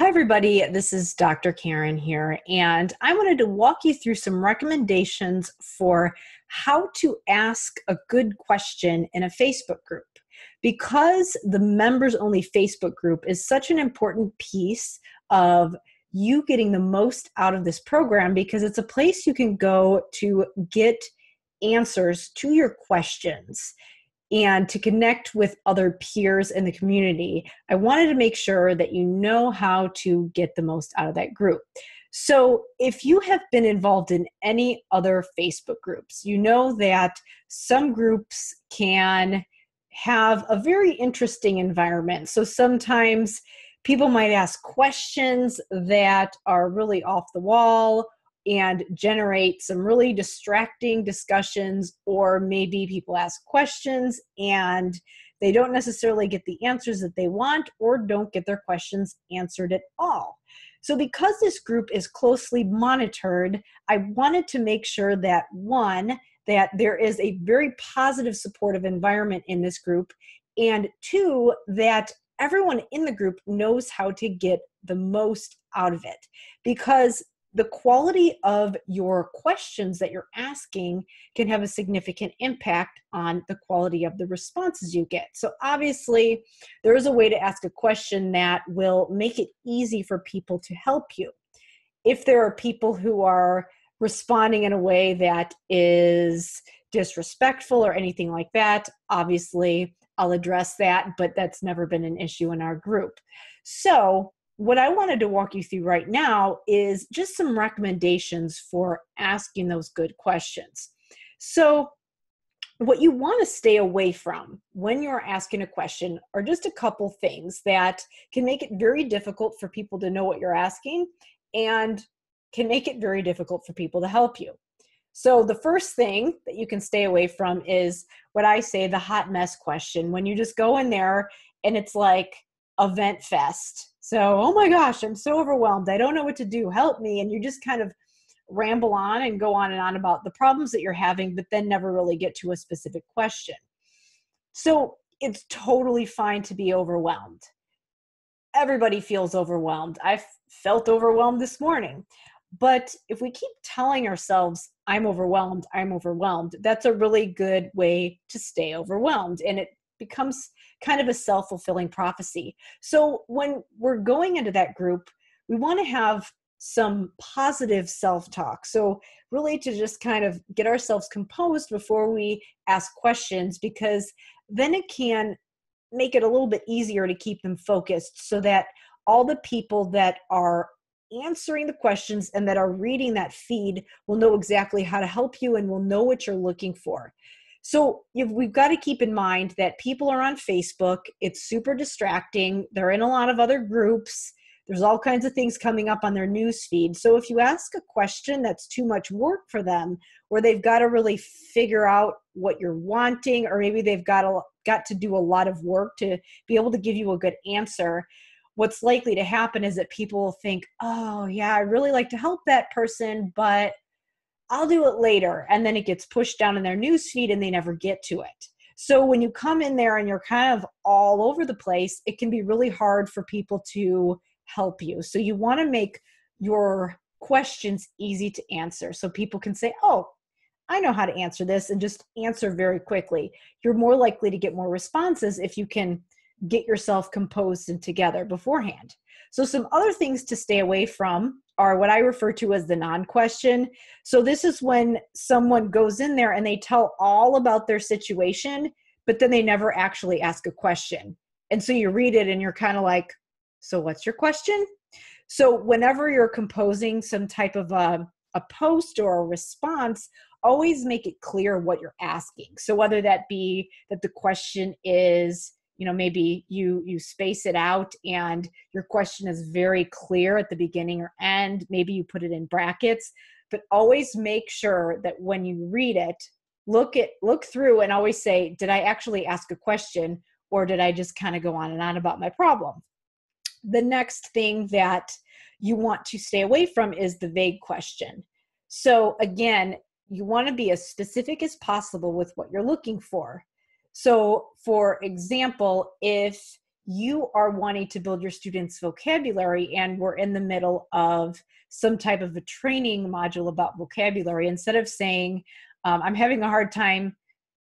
Hi, everybody. This is Dr. Karen here, and I wanted to walk you through some recommendations for how to ask a good question in a Facebook group. Because the members only Facebook group is such an important piece of you getting the most out of this program, because it's a place you can go to get answers to your questions and to connect with other peers in the community. I wanted to make sure that you know how to get the most out of that group. So if you have been involved in any other Facebook groups, you know that some groups can have a very interesting environment. So sometimes people might ask questions that are really off the wall and generate some really distracting discussions, or maybe people ask questions and they don't necessarily get the answers that they want, or don't get their questions answered at all. So because this group is closely monitored, I wanted to make sure that, one, that there is a very positive, supportive environment in this group, and two, that everyone in the group knows how to get the most out of it. Because the quality of your questions that you're asking can have a significant impact on the quality of the responses you get. So obviously, there is a way to ask a question that will make it easy for people to help you. If there are people who are responding in a way that is disrespectful or anything like that, obviously I'll address that, but that's never been an issue in our group. So what I wanted to walk you through right now is just some recommendations for asking those good questions. So what you want to stay away from when you're asking a question are just a couple things that can make it very difficult for people to know what you're asking and can make it very difficult for people to help you. So the first thing that you can stay away from is what I say the hot mess question, when you just go in there and it's like event fest. So, oh my gosh, I'm so overwhelmed. I don't know what to do. Help me. And you just kind of ramble on and go on and on about the problems that you're having, but then never really get to a specific question. So it's totally fine to be overwhelmed. Everybody feels overwhelmed. I felt overwhelmed this morning. But if we keep telling ourselves, I'm overwhelmed, that's a really good way to stay overwhelmed. And it becomes kind of a self-fulfilling prophecy. So when we're going into that group, we want to have some positive self-talk. So really to just kind of get ourselves composed before we ask questions, because then it can make it a little bit easier to keep them focused, so that all the people that are answering the questions and that are reading that feed will know exactly how to help you and will know what you're looking for. So we've got to keep in mind that people are on Facebook. It's super distracting. They're in a lot of other groups. There's all kinds of things coming up on their news feed. So if you ask a question that's too much work for them, where they've got to really figure out what you're wanting, or maybe they've got to do a lot of work to be able to give you a good answer, what's likely to happen is that people will think, oh yeah, I really like to help that person, but I'll do it later. And then it gets pushed down in their newsfeed and they never get to it. So when you come in there and you're kind of all over the place, it can be really hard for people to help you. So you want to make your questions easy to answer so people can say, oh, I know how to answer this, and just answer very quickly. You're more likely to get more responses if you can get yourself composed and together beforehand. So some other things to stay away from are what I refer to as the non-question. So this is when someone goes in there and they tell all about their situation, but then they never actually ask a question. And so you read it and you're kind of like, so what's your question? So whenever you're composing some type of a post or a response, always make it clear what you're asking. So whether that be that the question is, maybe you space it out and your question is very clear at the beginning or end. Maybe you put it in brackets, but always make sure that when you read it, look through and always say, did I actually ask a question, or did I just kind of go on and on about my problem? The next thing that you want to stay away from is the vague question. So again, you want to be as specific as possible with what you're looking for. So for example, if you are wanting to build your students' vocabulary and we're in the middle of some type of a training module about vocabulary, instead of saying, I'm having a hard time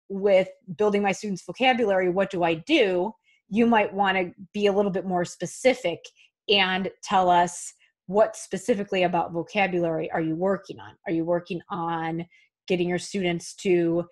with building my students' vocabulary, what do I do? You might want to be a little bit more specific and tell us, what specifically about vocabulary are you working on? Are you working on getting your students to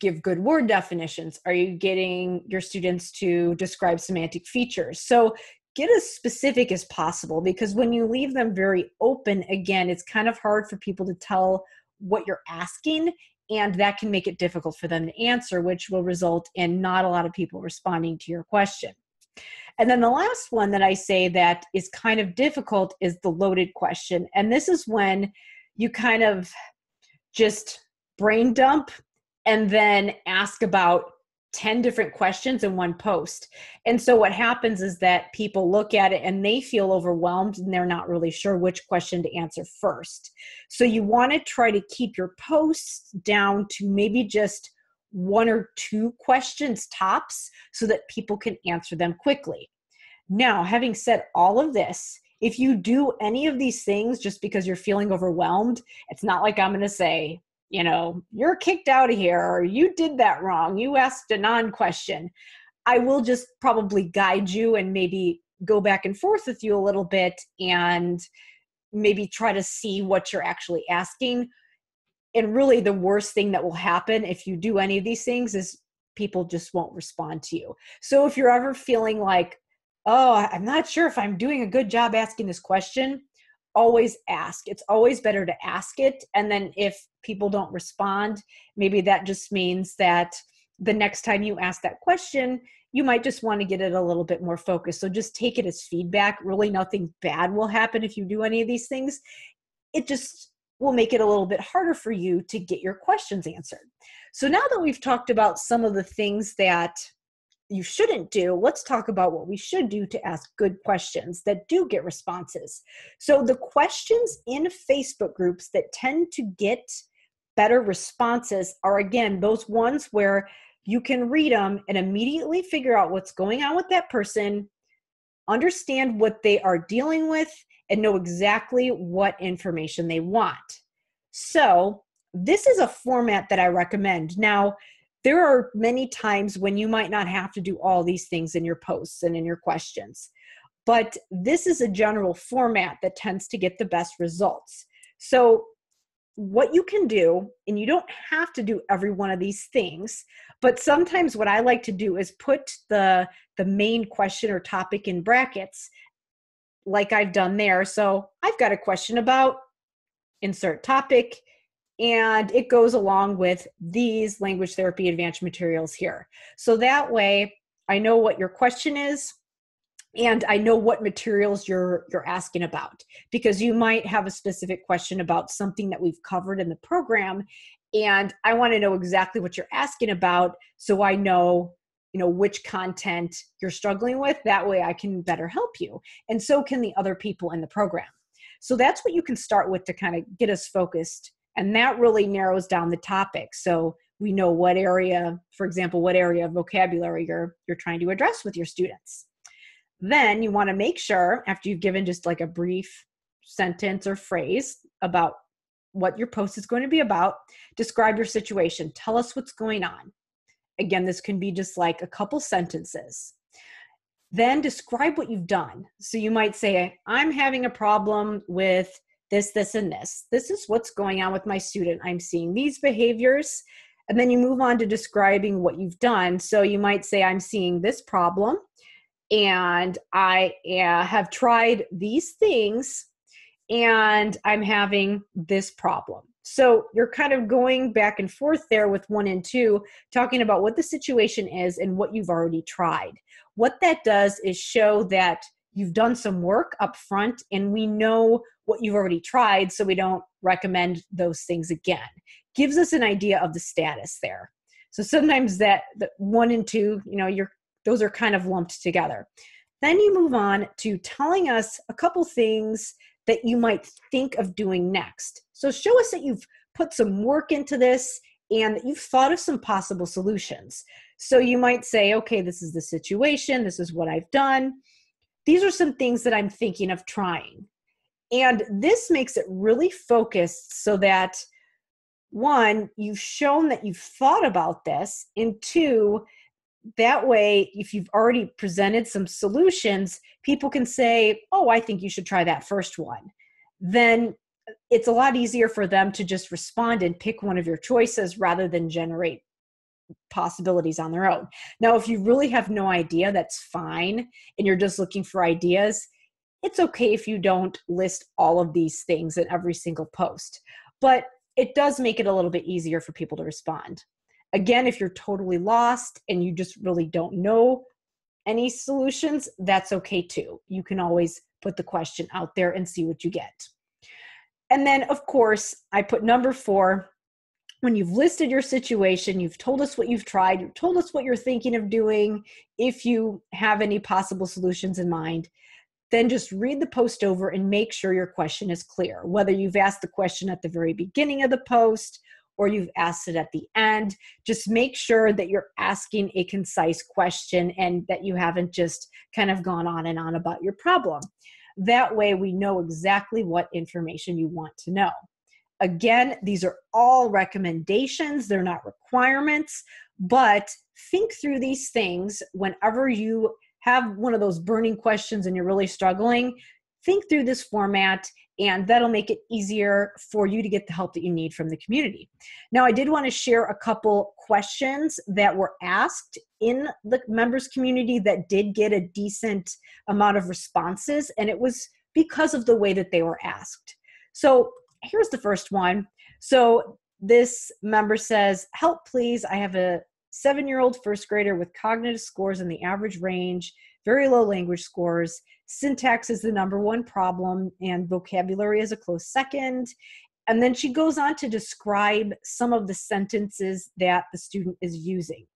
give good word definitions? Are you getting your students to describe semantic features? So get as specific as possible, because when you leave them very open, again, it's kind of hard for people to tell what you're asking, and that can make it difficult for them to answer, which will result in not a lot of people responding to your question. And then the last one that I say that is kind of difficult is the loaded question. And this is when you kind of just brain dump and then ask about 10 different questions in one post. And so what happens is that people look at it and they feel overwhelmed and they're not really sure which question to answer first. So you want to try to keep your posts down to maybe just 1 or 2 questions tops so that people can answer them quickly. Now, having said all of this, if you do any of these things just because you're feeling overwhelmed, it's not like I'm going to say, you're kicked out of here, or you did that wrong, you asked a non-question. I will just probably guide you and maybe go back and forth with you a little bit and maybe try to see what you're actually asking. And really the worst thing that will happen if you do any of these things is people just won't respond to you. So if you're ever feeling like, oh, I'm not sure if I'm doing a good job asking this question, always ask. It's always better to ask it. And then if people don't respond, maybe that just means that the next time you ask that question, you might just want to get it a little bit more focused. So just take it as feedback. Really nothing bad will happen if you do any of these things. It just will make it a little bit harder for you to get your questions answered. So now that we've talked about some of the things that you shouldn't do, let's talk about what we should do to ask good questions that do get responses. So the questions in Facebook groups that tend to get better responses are, again, those ones where you can read them and immediately figure out what's going on with that person, understand what they are dealing with, and know exactly what information they want. So this is a format that I recommend. Now, there are many times when you might not have to do all these things in your posts and in your questions, but this is a general format that tends to get the best results. So what you can do, and you don't have to do every one of these things, but sometimes what I like to do is put the main question or topic in brackets, like I've done there. So I've got a question about insert topic, and it goes along with these language therapy advanced materials here. So that way I know what your question is, and I know what materials you're asking about, because you might have a specific question about something that we've covered in the program, and I want to know exactly what you're asking about, so I know which content you're struggling with. That way I can better help you, and so can the other people in the program. So that's what you can start with to kind of get us focused, and that really narrows down the topic. So we know what area, for example, what area of vocabulary you're trying to address with your students. Then you want to make sure, after you've given just like a brief sentence or phrase about what your post is going to be about, describe your situation. Tell us what's going on. Again, this can be just like a couple sentences. Then describe what you've done. So you might say, I'm having a problem with this, this, and this. This is what's going on with my student. I'm seeing these behaviors. And then you move on to describing what you've done. So you might say, I'm seeing this problem, and I have tried these things, and I'm having this problem. So you're kind of going back and forth there with 1 and 2, talking about what the situation is and what you've already tried. What that does is show that you've done some work up front, and we know what you've already tried, so we don't recommend those things again. Gives us an idea of the status there. So sometimes that the 1 and 2, those are kind of lumped together. Then you move on to telling us a couple things that you might think of doing next. So show us that you've put some work into this and you've thought of some possible solutions. So you might say, okay, this is the situation. This is what I've done. These are some things that I'm thinking of trying. And this makes it really focused so that, one, you've shown that you've thought about this, and two, that way, if you've already presented some solutions, people can say, oh, I think you should try that first one. Then it's a lot easier for them to just respond and pick one of your choices rather than generate possibilities on their own. Now, if you really have no idea, that's fine, and you're just looking for ideas, it's okay if you don't list all of these things in every single post, but it does make it a little bit easier for people to respond. Again, if you're totally lost and you just really don't know any solutions, that's okay too. You can always put the question out there and see what you get. And then, of course, I put number 4. When you've listed your situation, you've told us what you've tried, you've told us what you're thinking of doing, if you have any possible solutions in mind, then just read the post over and make sure your question is clear. Whether you've asked the question at the very beginning of the post or you've asked it at the end, just make sure that you're asking a concise question and that you haven't just kind of gone on and on about your problem. That way we know exactly what information you want to know. Again, these are all recommendations. They're not requirements, but think through these things whenever you have one of those burning questions and you're really struggling. Think through this format, and that'll make it easier for you to get the help that you need from the community. Now, I did want to share a couple questions that were asked in the members community that did get a decent amount of responses, and it was because of the way that they were asked. So here's the first one. So this member says, help please, I have a 7-year-old first grader with cognitive scores in the average range, very low language scores. Syntax is the number 1 problem and vocabulary is a close second. And then she goes on to describe some of the sentences that the student is using.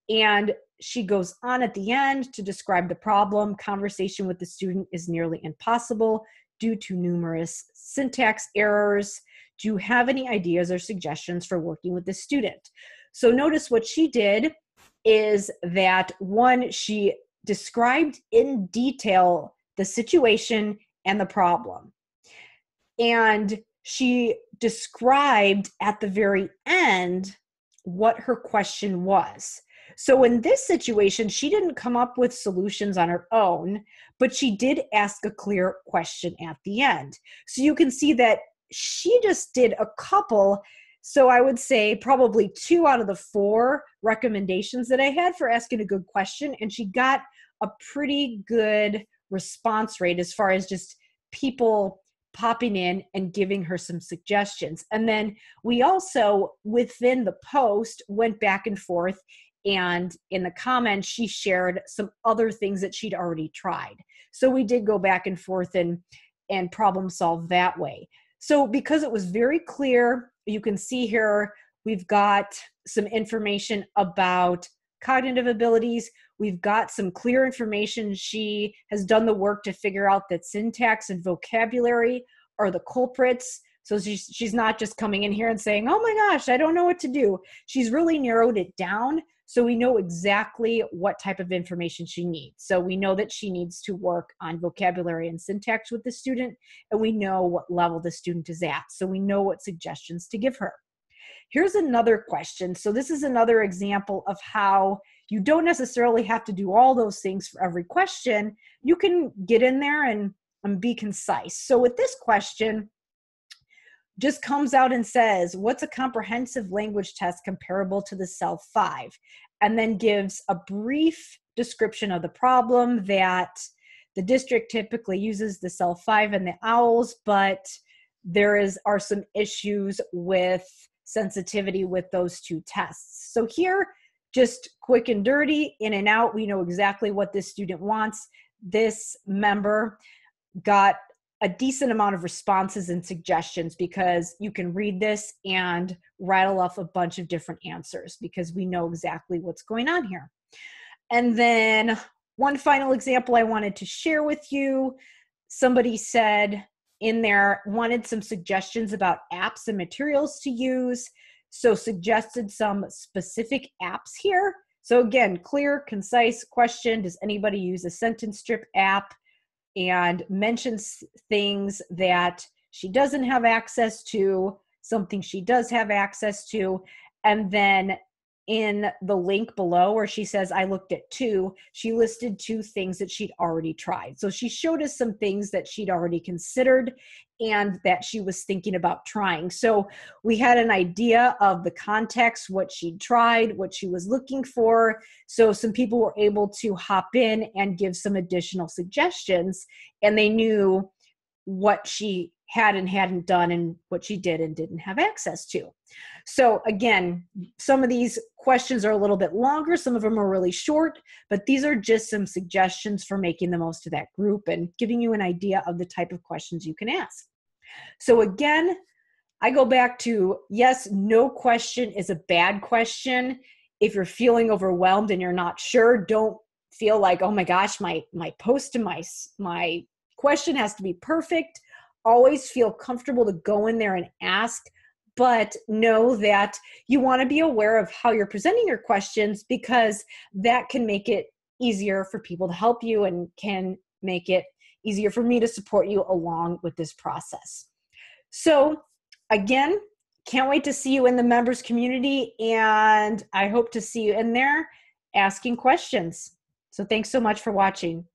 And she goes on at the end to describe the problem. Conversation with the student is nearly impossible due to numerous syntax errors. Do you have any ideas or suggestions for working with the student? So notice what she did is that, one, she described in detail the situation and the problem. And she described at the very end what her question was. So in this situation, she didn't come up with solutions on her own, but she did ask a clear question at the end. So you can see that she just did a couple. So I would say probably 2 out of the 4 recommendations that I had for asking a good question. And she got a pretty good response rate as far as just people popping in and giving her some suggestions. And then we also, within the post, went back and forth. And in the comments, she shared some other things that she'd already tried. So we did go back and forth and problem solve that way. So because it was very clear, you can see here, we've got some information about cognitive abilities. We've got some clear information. She has done the work to figure out that syntax and vocabulary are the culprits. So she's not just coming in here and saying, oh my gosh, I don't know what to do. She's really narrowed it down. So we know exactly what type of information she needs. So we know that she needs to work on vocabulary and syntax with the student, and we know what level the student is at. So we know what suggestions to give her. Here's another question. So this is another example of how you don't necessarily have to do all those things for every question. You can get in there and be concise. So with this question, just comes out and says, what's a comprehensive language test comparable to the CEL-5? And then gives a brief description of the problem, that the district typically uses the CEL-5 and the OWLS, but there are some issues with sensitivity with those 2 tests. So here, just quick and dirty, in and out, we know exactly what this student wants. This member got a decent amount of responses and suggestions because you can read this and rattle off a bunch of different answers because we know exactly what's going on here. And then one final example I wanted to share with you. Somebody said in there, wanted some suggestions about apps and materials to use. So suggested some specific apps here. So again, clear, concise question. Does anybody use a sentence strip app? And mentions things that she doesn't have access to, something she does have access to. And then in the link below where she says, I looked at 2, she listed 2 things that she'd already tried. So she showed us some things that she'd already considered and that she was thinking about trying. So we had an idea of the context, what she'd tried, what she was looking for. So some people were able to hop in and give some additional suggestions, and they knew what she had and hadn't done and what she did and didn't have access to. So again, some of these questions are a little bit longer. Some of them are really short, but these are just some suggestions for making the most of that group and giving you an idea of the type of questions you can ask. So again, I go back to, yes, no question is a bad question. If you're feeling overwhelmed and you're not sure, don't feel like, oh my gosh, my post and my question has to be perfect. Always feel comfortable to go in there and ask, but know that you want to be aware of how you're presenting your questions, because that can make it easier for people to help you and can make it easier for me to support you along with this process. So again, can't wait to see you in the members community, and I hope to see you in there asking questions. So thanks so much for watching.